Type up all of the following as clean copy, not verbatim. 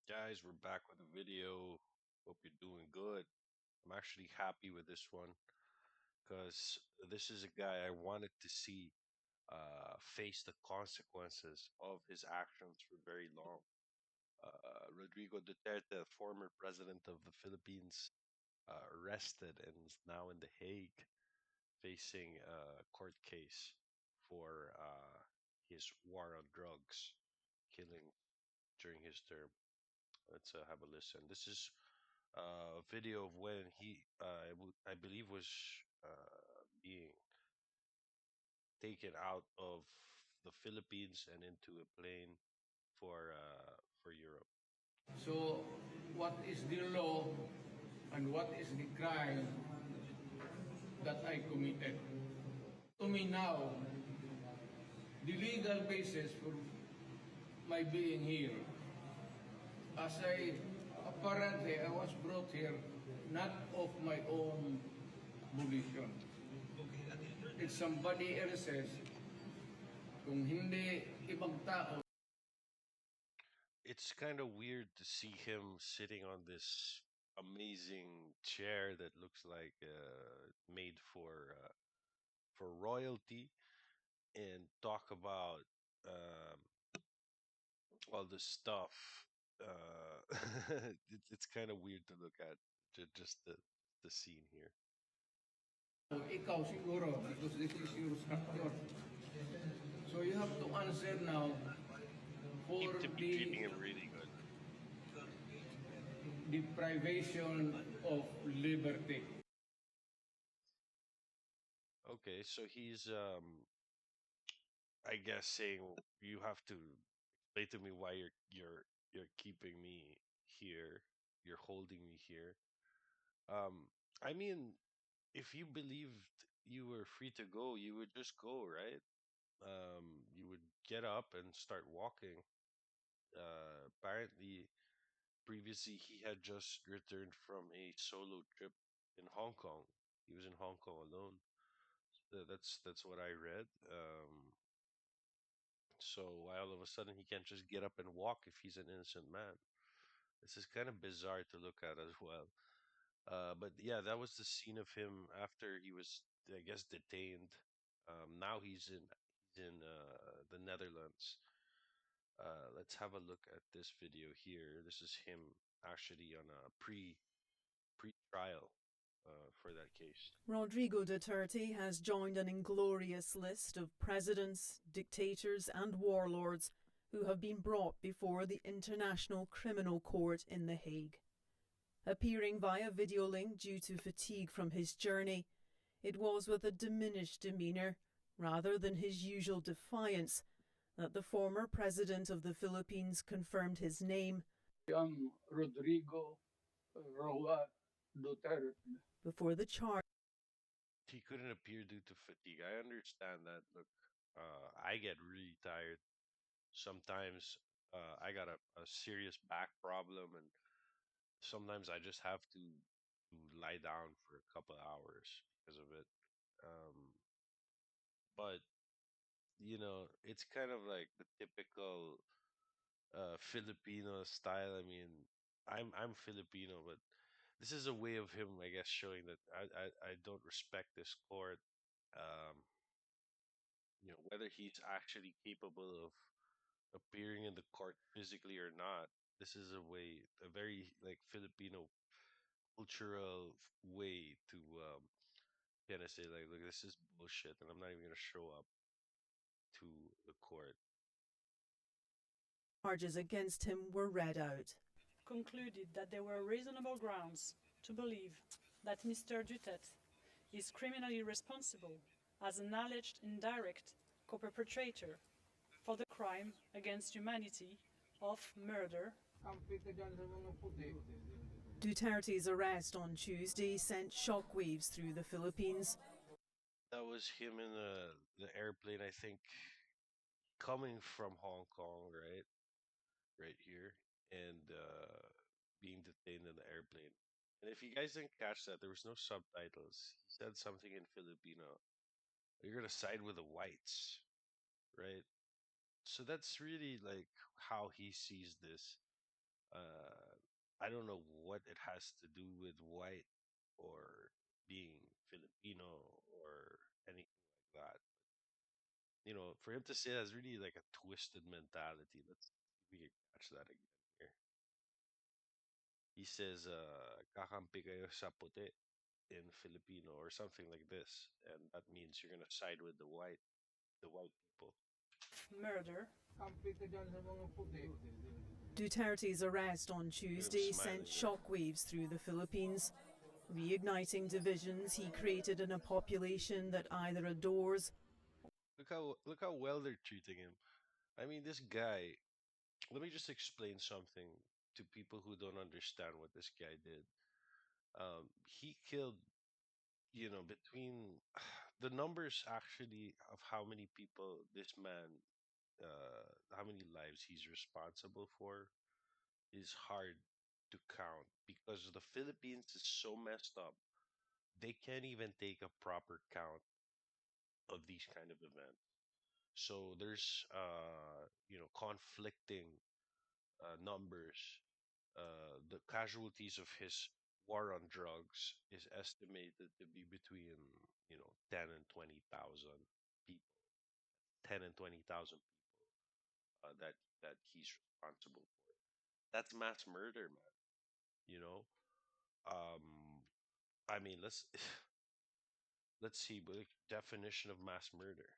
Guys, we're back with a video. Hope you're doing good. I'm actually happy with this one because this is a guy I wanted to see face the consequences of his actions for very long. Rodrigo Duterte, former president of the Philippines, arrested and is now in The Hague facing a court case for his war on drugs, killing during his term. Let's have a listen. This is a video of when I believe, was being taken out of the Philippines and into a plane for Europe. So, what is the law and what is the crime that I committed? To me now, the legal basis for my being here, as apparently I was brought here not of my own volition. It's somebody else's, kung hindi ibang tao. It's kind of weird to see him sitting on this amazing chair that looks like made for royalty and talk about um, all this stuff. It's kind of weird to look at, just the scene here. Ikaw siguro, because this is your structure. So you have to answer now Seem for to be treating him really good. the privation of liberty. Okay, so he's I guess saying you have to explain to me why you're keeping me here, you're holding me here. I mean, if you believed you were free to go, you would just go, right? You would get up and start walking. Apparently, previously he had just returned from a solo trip in Hong Kong. He was in Hong Kong alone. That's what I read. So why all of a sudden he can't just get up and walk if he's an innocent man? This is kind of bizarre to look at as well. But yeah, that was the scene of him after he was, I guess, detained. Now he's in the Netherlands. Let's have a look at this video here. This is him actually on a pre-trial for that case. Rodrigo Duterte has joined an inglorious list of presidents, dictators, and warlords who have been brought before the International Criminal Court in The Hague. Appearing via video link due to fatigue from his journey, it was with a diminished demeanor, rather than his usual defiance, that the former president of the Philippines confirmed his name. I'm Rodrigo Duterte. Before the charge. He couldn't appear due to fatigue. I understand that. Look, I get really tired. Sometimes I got a serious back problem, and sometimes I just have to lie down for a couple hours because of it. Um, but it's kind of like the typical Filipino style. I mean, I'm Filipino, but this is a way of him, I guess, showing that I don't respect this court. Um, whether he's actually capable of appearing in the court physically or not. This is a very like Filipino cultural way to kind of say like, look, this is bullshit, and I'm not even gonna show up to the court. Charges against him were read out. Concluded that there were reasonable grounds to believe that Mr. Duterte is criminally responsible as an alleged indirect co-perpetrator for the crime against humanity of murder. Duterte's arrest on Tuesday sent shockwaves through the Philippines. That was him in the airplane, I think, coming from Hong Kong, right here, and being detained in the airplane. And if you guys didn't catch that, there was no subtitles. He said something in Filipino. You're gonna side with the whites, right? So that's really like how he sees this. I don't know what it has to do with white or being Filipino or anything like that. For him to say that's really like a twisted mentality. Let's see if we can catch that again here. He says, "Kakampi kayo sa puti" in Filipino or something like this, and that means you're gonna side with the white people. Murder. Kampi ka dyan sa mga puti. Duterte's arrest on Look at him Tuesday sent smiling there. shockwaves through the Philippines, reigniting divisions he created in a population that either adores. Look how well they're treating him. I mean, this guy. Let me just explain something to people who don't understand what this guy did. He killed, between the numbers actually of how many people this man, how many lives he's responsible for is hard to count because the Philippines is so messed up. They can't even take a proper count of these kind of events. So there's, conflicting numbers. The casualties of his war on drugs is estimated to be between 10 and 20,000 people. 10 and 20,000 people that he's responsible for. That's mass murder, man. You know. I mean, let's see, but like, definition of mass murder.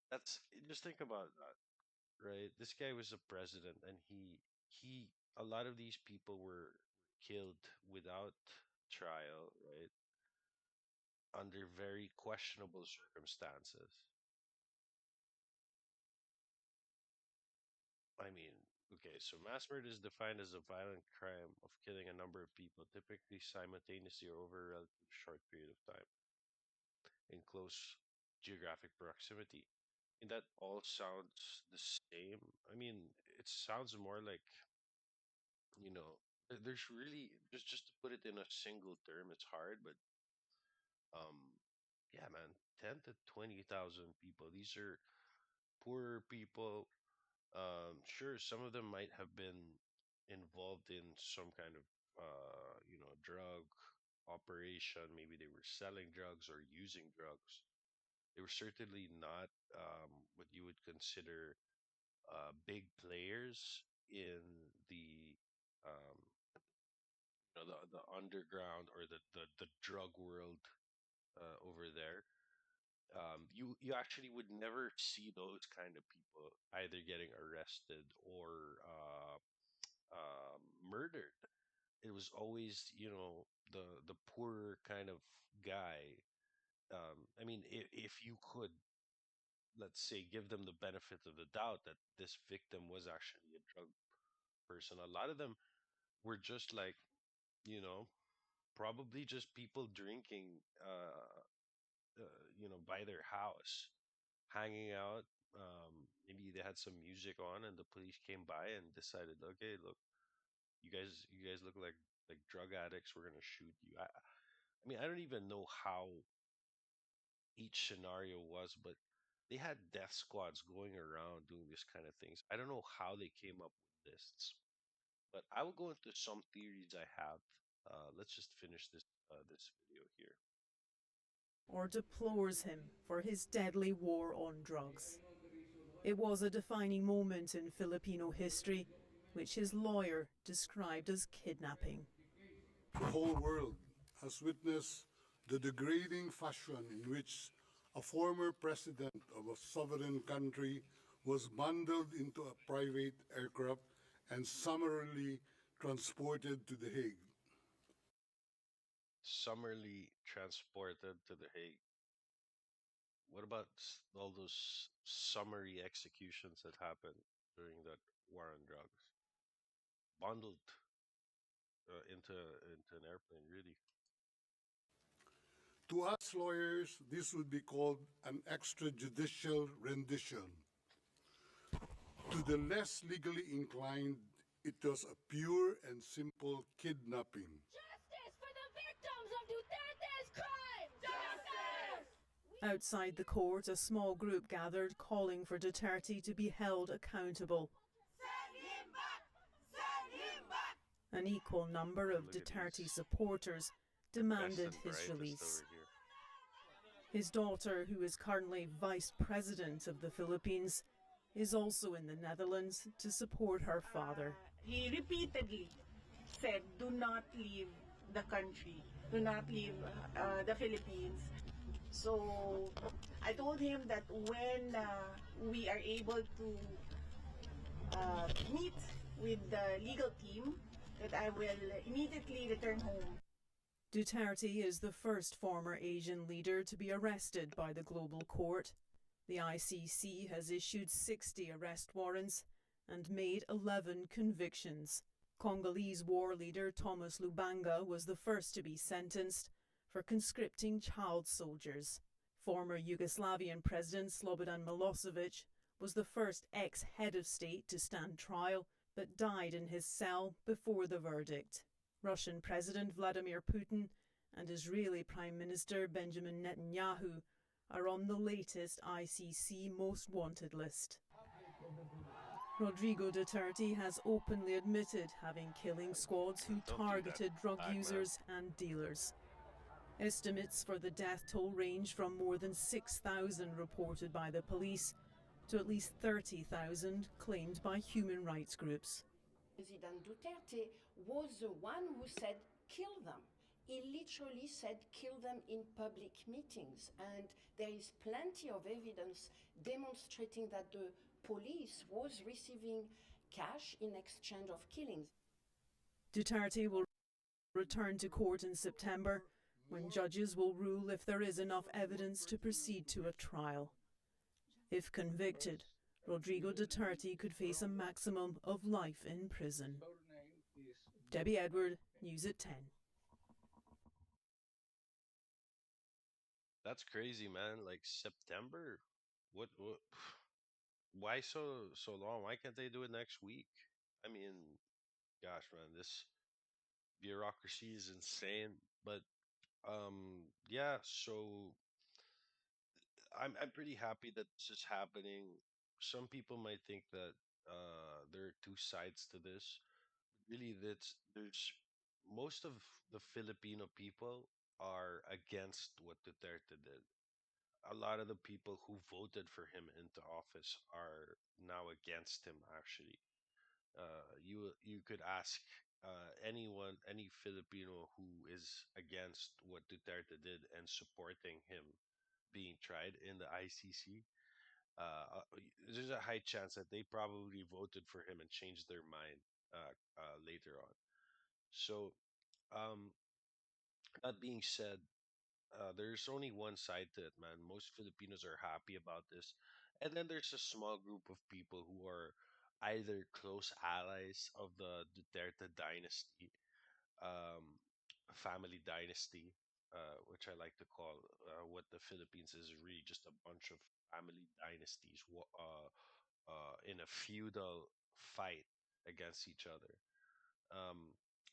That's just think about that, right? This guy was a president, and he a lot of these people were killed without trial, right? Under very questionable circumstances. I mean, okay, so mass murder is defined as a violent crime of killing a number of people, typically simultaneously or over a relatively short period of time in close geographic proximity. And that all sounds the same. I mean, it sounds more like, there's really just to put it in a single term, it's hard, but um, yeah, man, 10 to 20,000 people. These are poor people. Sure, some of them might have been involved in some kind of drug operation. Maybe they were selling drugs or using drugs. They were certainly not what you would consider big players in the um, the underground or the drug world over there. You actually would never see those kind of people either getting arrested or murdered. It was always, the poorer kind of guy. I mean, if you could, let's say, give them the benefit of the doubt that this victim was actually a drug person, a lot of them were just like, you know, probably just people drinking, by their house, hanging out. Maybe they had some music on, and the police came by and decided, okay, look, you guys look like drug addicts. We're gonna shoot you. I mean, I don't even know how each scenario was, but they had death squads going around doing this kind of things. I don't know how they came up with this, but I will go into some theories I have. Let's just finish this video here. Or deplores him for his deadly war on drugs. It was a defining moment in Filipino history, which his lawyer described as kidnapping. The whole world has witnessed the degrading fashion in which a former president of a sovereign country was bundled into a private aircraft and summarily transported to The Hague. Summarily transported to the Hague. What about all those summary executions that happened during that war on drugs? Bundled into an airplane, really. To us lawyers, this would be called an extrajudicial rendition. To the less legally inclined, it was a pure and simple kidnapping. Justice for the victims of Duterte's crime! Justice! Outside the court, a small group gathered calling for Duterte to be held accountable. An equal number of Look at Duterte these supporters demanded contestant his brightest release. over here. His daughter, who is currently vice president of the Philippines, is also in the Netherlands to support her father. He repeatedly said, do not leave the country, do not leave the Philippines. So I told him that when we are able to meet with the legal team, that I will immediately return home. Duterte is the first former Asian leader to be arrested by the global court. The ICC has issued 60 arrest warrants and made 11 convictions. Congolese war leader Thomas Lubanga was the first to be sentenced for conscripting child soldiers. Former Yugoslavian President Slobodan Milosevic was the first ex-head of state to stand trial, but died in his cell before the verdict. Russian President Vladimir Putin and Israeli Prime Minister Benjamin Netanyahu are on the latest ICC Most Wanted list. Rodrigo Duterte has openly admitted having killing squads who targeted drug users and dealers. Estimates for the death toll range from more than 6,000 reported by the police to at least 30,000 claimed by human rights groups. President Duterte was the one who said, kill them. He literally said, kill them in public meetings. And there is plenty of evidence demonstrating that the police was receiving cash in exchange of killings. Duterte will return to court in September, when judges will rule if there is enough evidence to proceed to a trial. If convicted, Rodrigo Duterte could face a maximum of life in prison. Debbie Edward, News at 10. That's crazy, man. Like September? What why so long? Why can't they do it next week? I mean, gosh, man, this bureaucracy is insane. But yeah, so I'm pretty happy that this is happening. Some people might think that there are two sides to this. Really, there's most of the Filipino people are against what Duterte did. A lot of the people who voted for him into office are now against him, actually. You could ask anyone, any Filipino who is against what Duterte did and supporting him being tried in the ICC. There's a high chance that they probably voted for him and changed their mind later on. So, um, that being said, there's only one side to it, man. Most Filipinos are happy about this. And then there's a small group of people who are either close allies of the Duterte dynasty, um, family dynasty, which I like to call what the Philippines is really just a bunch of family dynasties in a feudal fight against each other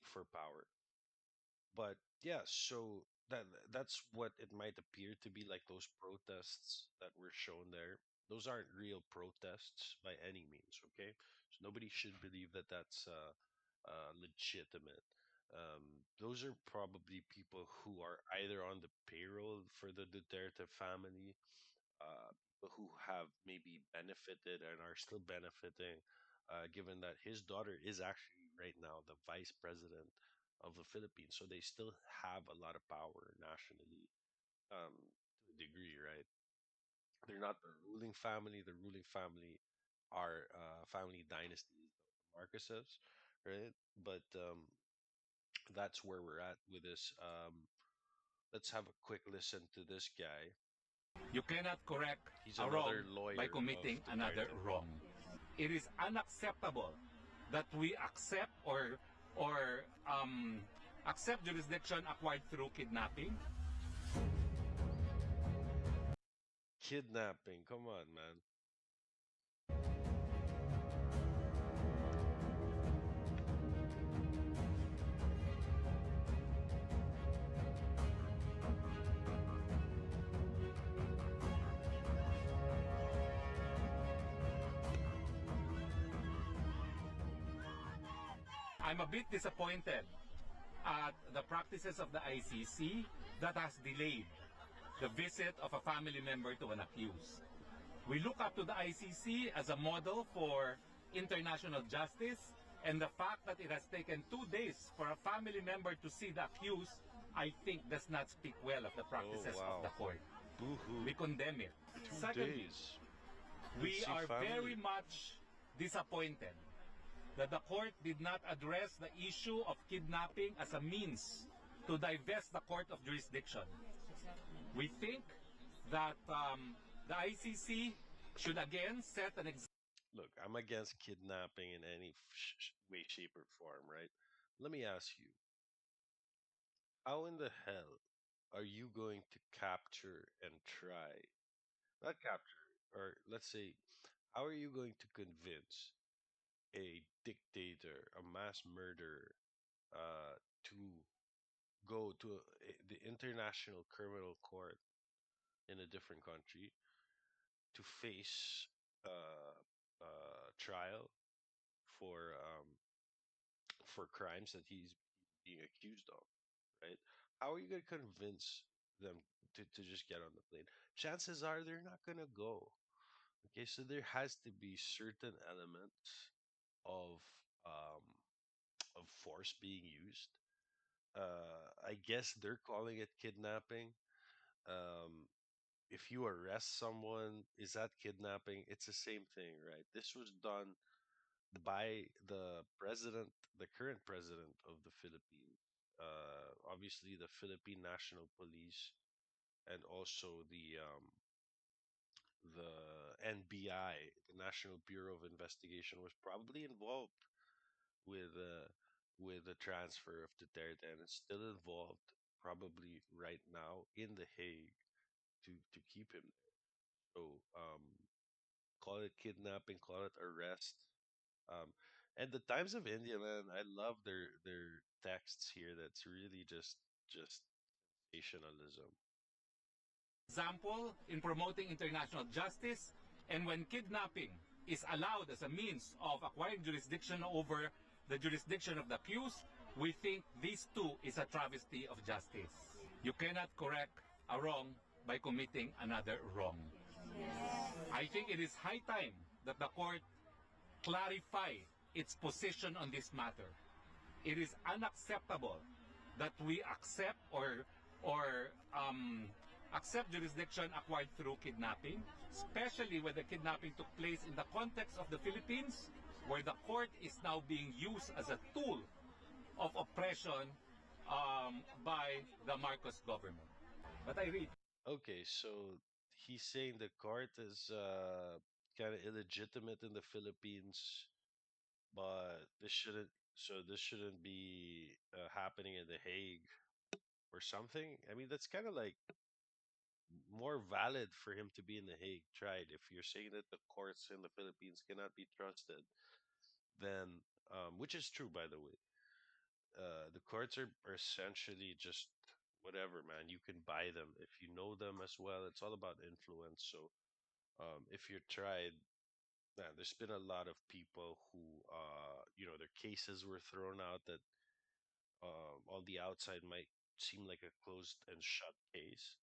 for power. But yeah, so that's what it might appear to be, like those protests that were shown there. Those aren't real protests by any means, okay? So nobody should believe that that's legitimate. Those are probably people who are either on the payroll for the Duterte family, who have maybe benefited and are still benefiting, given that his daughter is actually right now the vice president of the Philippines. So they still have a lot of power nationally, to a degree, right? They're not the ruling family. The ruling family are family dynasties, the Marcoses, right? But that's where we're at with this. Let's have a quick listen to this guy. You cannot correct He's a wrong another lawyer by of committing another Duterte. wrong. It is unacceptable that we or accept jurisdiction acquired through kidnapping. Kidnapping. Come on, man. I'm a bit disappointed at the practices of the ICC that has delayed the visit of a family member to an accused. We look up to the ICC as a model for international justice, and the fact that it has taken 2 days for a family member to see the accused, I think does not speak well of the practices of the court. Boo-hoo. We condemn it. 2 Secondly, days. we See are family. very much disappointed that the court did not address the issue of kidnapping as a means to divest the court of jurisdiction. We think that the ICC should again set an example. Look, I'm against kidnapping in any way, shape, or form, right? Let me ask you, how in the hell are you going to capture and try, not capture, or let's say, how are you going to convince a dictator, a mass murderer, to go to the International Criminal Court in a different country to face trial for um, for crimes that he's being accused of, right? How are you going to convince them to just get on the plane? Chances are they're not going to go. Okay, so there has to be certain elements of um, of force being used. I guess they're calling it kidnapping. Um, if you arrest someone, is that kidnapping? It's the same thing, right? This was done by the president, the current president of the Philippines, obviously the Philippine National Police, and also the NBI, the National Bureau of Investigation, was probably involved with the transfer of Duterte, and it's still involved probably right now in the Hague to keep him there. So call it kidnapping, call it arrest. Um, and the Times of India, man, I love their texts here. That's really just sensationalism. Example in promoting international justice, and when kidnapping is allowed as a means of acquiring jurisdiction over the jurisdiction of the accused, we think this too is a travesty of justice. You cannot correct a wrong by committing another wrong. I think it is high time that the court clarify its position on this matter. It is unacceptable that we accept or accept jurisdiction acquired through kidnapping, especially when the kidnapping took place in the context of the Philippines, where the court is now being used as a tool of oppression by the Marcos government. But I read. Okay, so he's saying the court is kind of illegitimate in the Philippines, but this shouldn't be happening in the Hague or something. I mean, that's kind of like more valid for him to be in the Hague tried. If you're saying that the courts in the Philippines cannot be trusted, then which is true, by the way. The courts are essentially just whatever, man. You can buy them if you know them as well. It's all about influence. So if you're tried, man, there's been a lot of people who their cases were thrown out that on the outside might seem like a closed and shut case.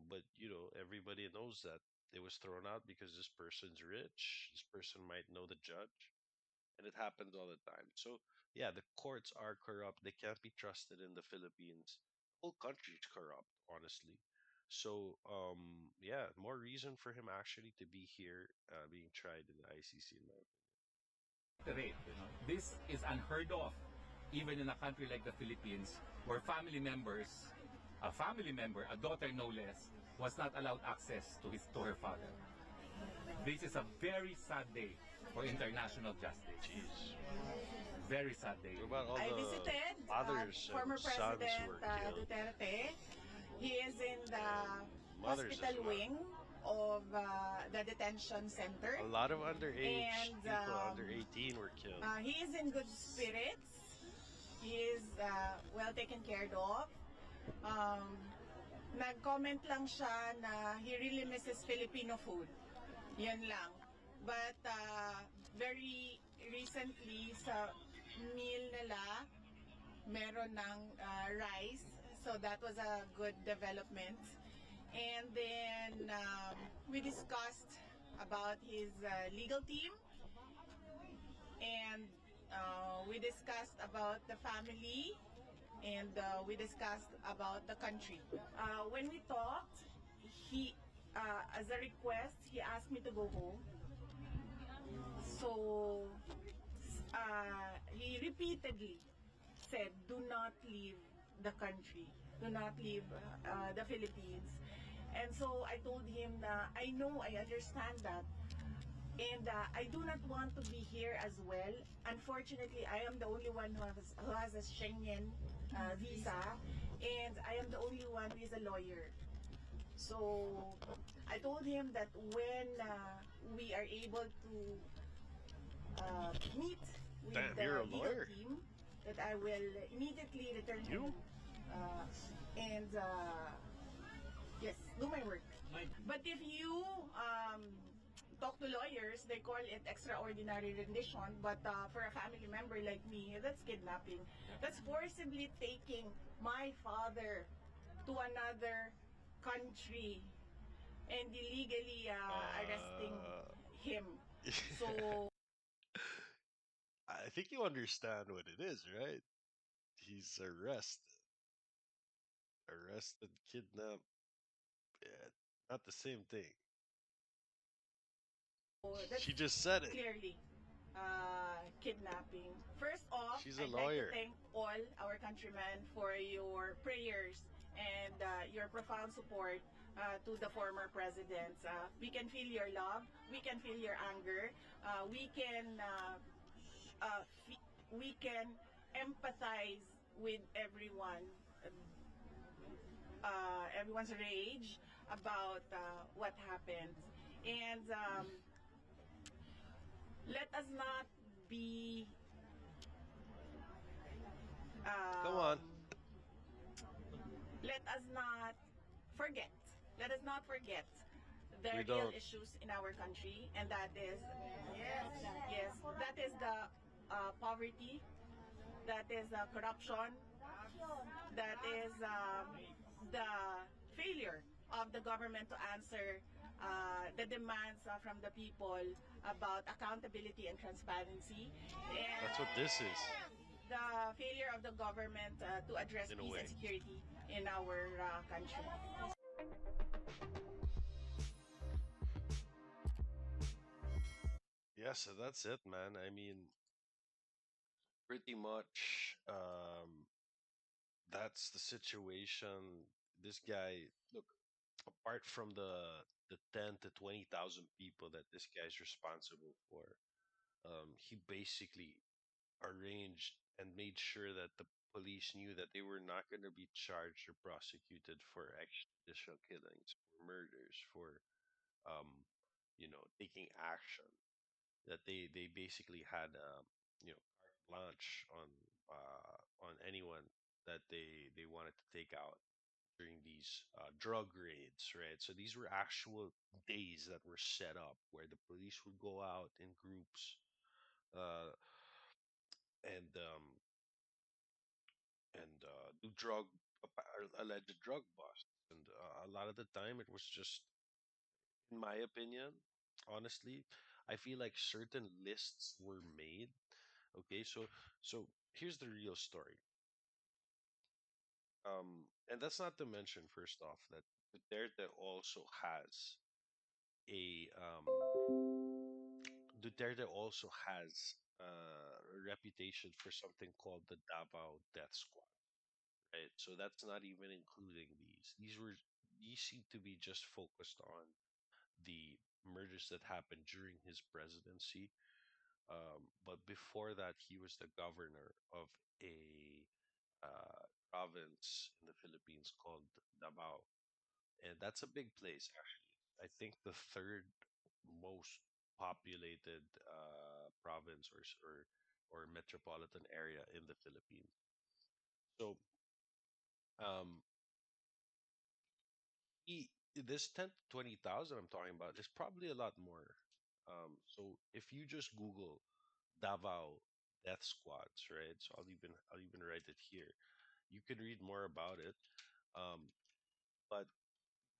But everybody knows that it was thrown out because this person's rich. This person might know the judge, and it happens all the time. So yeah, the courts are corrupt. They can't be trusted in the Philippines. The whole country's corrupt, honestly. So yeah, more reason for him actually to be here, being tried in the ICC. In my Rate. This is unheard of, even in a country like the Philippines, where a family member, a daughter no less, was not allowed access to her father. This is a very sad day for international justice. Jeez. Very sad day. What about all I the visited fathers former and sons who were President killed? Duterte. He is in the Mothers as hospital well. wing of the detention center. A lot of underage And, people under 18 were killed. He is in good spirits. He is well taken care of. Nag-comment lang siya na he really misses Filipino food. Yan lang. But very recently, meal nila, meron ng rice. So that was a good development. And then we discussed about his legal team, and we discussed about the family, and we discussed about the country. When we talked, he, as a request, he asked me to go home. So he repeatedly said, "Do not leave the country. Do not leave the Philippines." And so I told him, I know, I understand that. And I do not want to be here as well. Unfortunately, I am the only one who has a Schengen visa, and I am the only one who is a lawyer. So I told him that when we are able to meet with Damn, the you're a legal lawyer. team, that I will immediately return You? home and yes, do my work. But if you talk to lawyers, they call it extraordinary rendition. But for a family member like me, that's kidnapping. That's forcibly taking my father to another country and illegally arresting Uh, him. So I think you understand what it is, right? He's arrested, kidnapped. Yeah, not the same thing. that's She just said it. clearly kidnapping. First off, She's a I'd like to lawyer. thank all our countrymen for your prayers and your profound support to the former presidents. We can feel your love. We can feel your anger. We can empathize with everyone's rage about what happened. And let us not be Come on. um, let us not forget. Let us not forget the We real don't. issues in our country, and that is yes, that is the poverty, that is corruption, that is the failure of the government to answer the demands from the people about accountability and transparency, and That's what this is, the failure of the government to address in a peace and way. security in our country. Yeah, so that's it, man. I mean, pretty much, that's the situation. This guy, look, apart from the 10 to 20,000 people that this guy's responsible for, he basically arranged and made sure that the police knew that they were not going to be charged or prosecuted for extrajudicial killings, for murders, for taking action. That they basically had carte blanche on anyone that they wanted to take out during these drug raids, right? So these were actual days that were set up where the police would go out in groups uh, and do alleged drug busts. And a lot of the time, it was just, in my opinion, honestly, I feel like certain lists were made. Okay, so here's the real story. And that's not to mention, first off, that Duterte also has a reputation for something called the Davao Death Squad, right? So that's not even including these. These seem to be just focused on the murders that happened during his presidency. But before that, he was the governor of a province in the Philippines called Davao, and that's a big place actually. I think the third most populated province or metropolitan area in the Philippines. So um, he this 10 to 20,000 I'm talking about is probably a lot more. So if you just Google Davao death squads, right? So I'll even write it here. You can read more about it. Um, but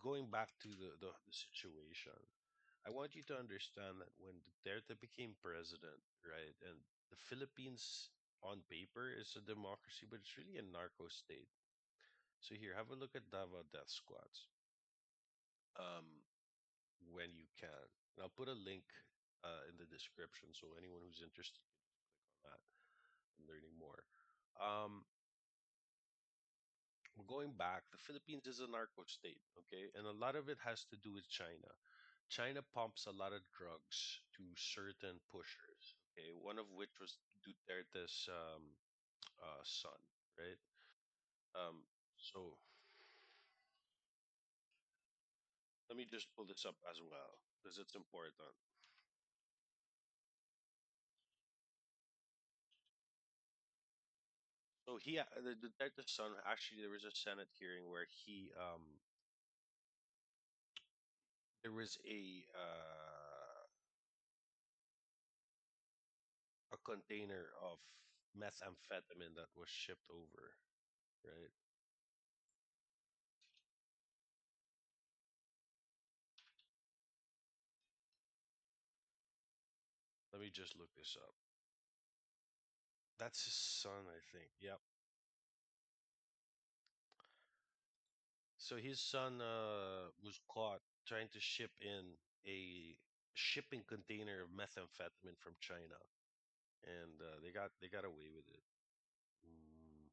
going back to the situation, I want you to understand that when Duterte became president, right, and the Philippines on paper is a democracy, but it's really a narco state. So here, have a look at Davao death squads. Um, when you can. And I'll put a link in the description so anyone who's interested can click on that and learning more. Um, Going back, the Philippines is a narco state, okay, and a lot of it has to do with China. China pumps a lot of drugs to certain pushers, okay, one of which was Duterte's son, right? So let me just pull this up as well because it's important. So the Duterte's son, actually, there was a Senate hearing where there was a container of methamphetamine that was shipped over, right? Let me just look this up. That's his son, I think. Yep. So his son was caught trying to ship in a shipping container of methamphetamine from China, and they got away with it. Mm.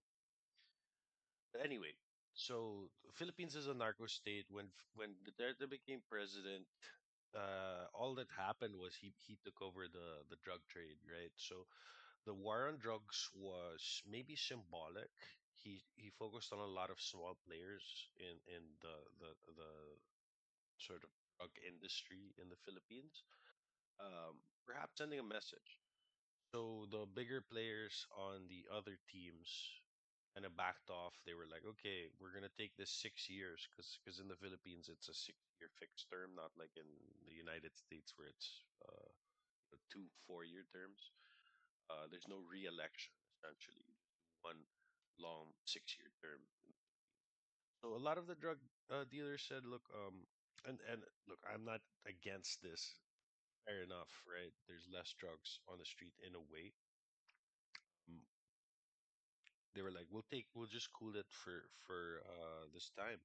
But anyway, so Philippines is a narco state. When Duterte became president, all that happened was he took over the drug trade, right? So the war on drugs was maybe symbolic. He focused on a lot of small players in the sort of drug industry in the Philippines, perhaps sending a message. So the bigger players on the other teams kind of backed off. They were like, okay, we're gonna take this 6 years because in the Philippines it's a 6 year fixed term, not like in the United States where it's 2 4 year terms. There's no re-election essentially, one long 6 year term. So a lot of the drug dealers said, look, and look, I'm not against this. Fair enough, right? There's less drugs on the street in a way. Mm, they were like, we'll just cool it for this time.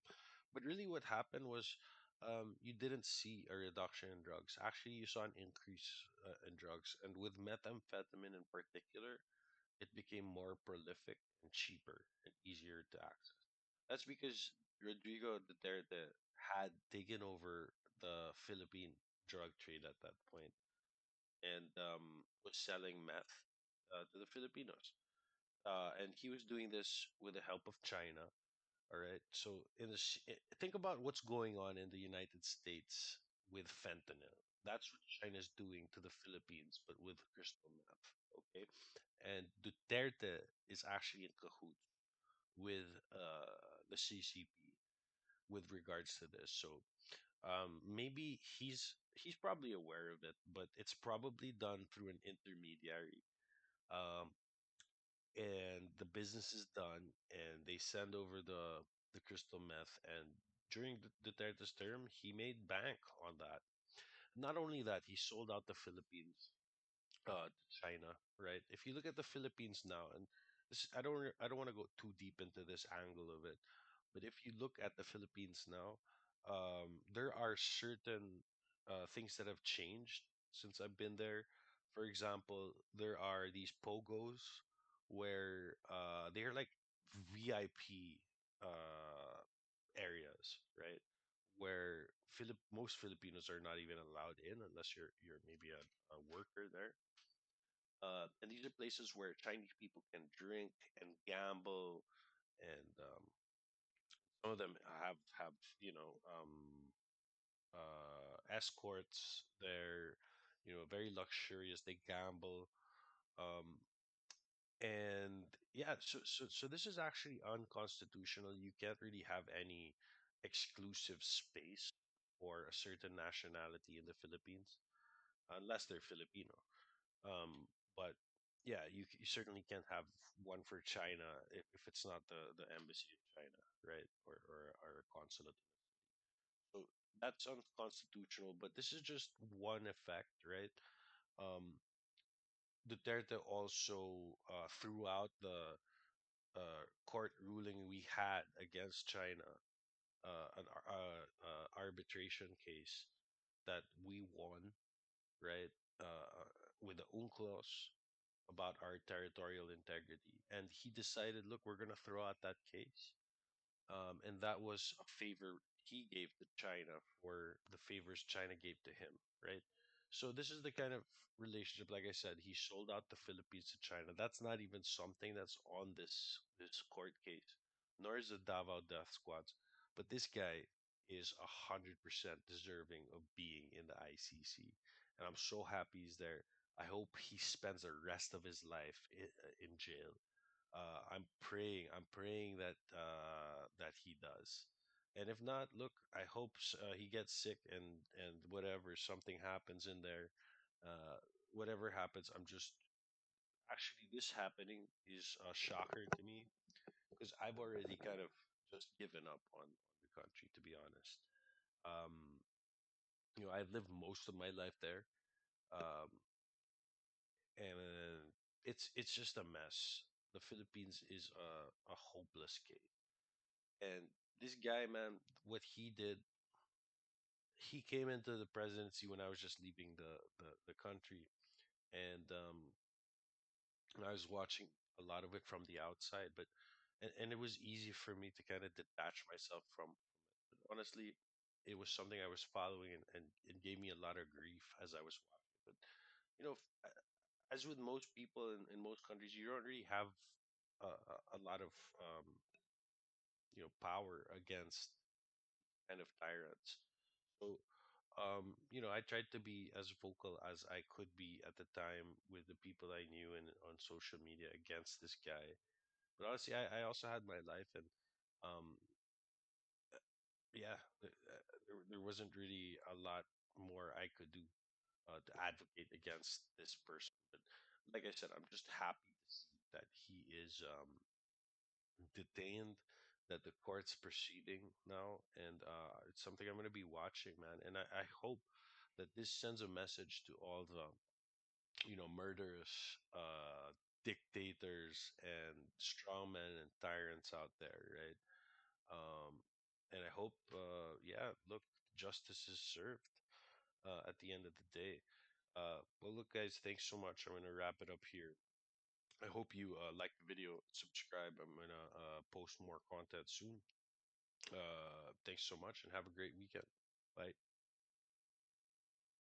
But really, what happened was, you didn't see a reduction in drugs. Actually, you saw an increase in drugs, and with methamphetamine in particular, it became more prolific and cheaper and easier to access. That's because Rodrigo Duterte had taken over the Philippine drug trade at that point and was selling meth to the Filipinos. And he was doing this with the help of China. All right. So think about what's going on in the United States with fentanyl. That's what China's doing to the Philippines, but with crystal meth. Okay. And Duterte is actually in cahoots with the CCP with regards to this. So maybe he's probably aware of it, but it's probably done through an intermediary. Um, and the business is done, and they send over the crystal meth. And during the Duterte's term, he made bank on that. Not only that, he sold out the Philippines to China, right? If you look at the Philippines now, and I don't want to go too deep into this angle of it, but if you look at the Philippines now, there are certain things that have changed since I've been there. For example, there are these pogos where they're like VIP areas, right? Where most Filipinos are not even allowed in unless you're maybe a worker there. And these are places where Chinese people can drink and gamble, and some of them have escorts. They're very luxurious. They gamble, um, and yeah. So this is actually unconstitutional. You can't really have any exclusive space for a certain nationality in the Philippines unless they're Filipino. But yeah, you certainly can't have one for China if it's not the embassy in China, right? Or a consulate. So that's unconstitutional, but this is just one effect, right? Um, Duterte also throughout the court ruling we had against China, an arbitration case that we won, right? With the UNCLOS about our territorial integrity, and he decided, look, we're gonna throw out that case, and that was a favor he gave to China for the favors China gave to him, right? So this is the kind of relationship, like I said, he sold out the Philippines to China. That's not even something that's on this court case, nor is the Davao Death Squads. But this guy is 100% deserving of being in the ICC, and I'm so happy he's there. I hope he spends the rest of his life in jail. I'm praying that that he does. And if not, look, I hope he gets sick and whatever something happens in there, uh, whatever happens. I'm just actually this happening is a shocker to me because I've already kind of just given up on the country, to be honest. Um, I've lived most of my life there, um, and it's just a mess. The Philippines is a hopeless case. And this guy, man, what he did, he came into the presidency when I was just leaving the country. And I was watching a lot of it from the outside, but and it was easy for me to kind of detach myself from it. But honestly, it was something I was following and it gave me a lot of grief as I was watching. But as with most people in most countries, you don't really have a lot of power against kind of tyrants. So, I tried to be as vocal as I could be at the time with the people I knew and on social media against this guy. But honestly, I also had my life, and um, yeah, there wasn't really a lot more I could do to advocate against this person. But like I said, I'm just happy to see that he is detained, that the court's proceeding now, and it's something I'm going to be watching, man. And I hope that this sends a message to all the murderous dictators and strongmen and tyrants out there, right? And I hope, yeah, look, justice is served at the end of the day. Well, look, guys, thanks so much. I'm going to wrap it up here. I hope you like the video, subscribe. I'm going to post more content soon. Thanks so much and have a great weekend. Bye.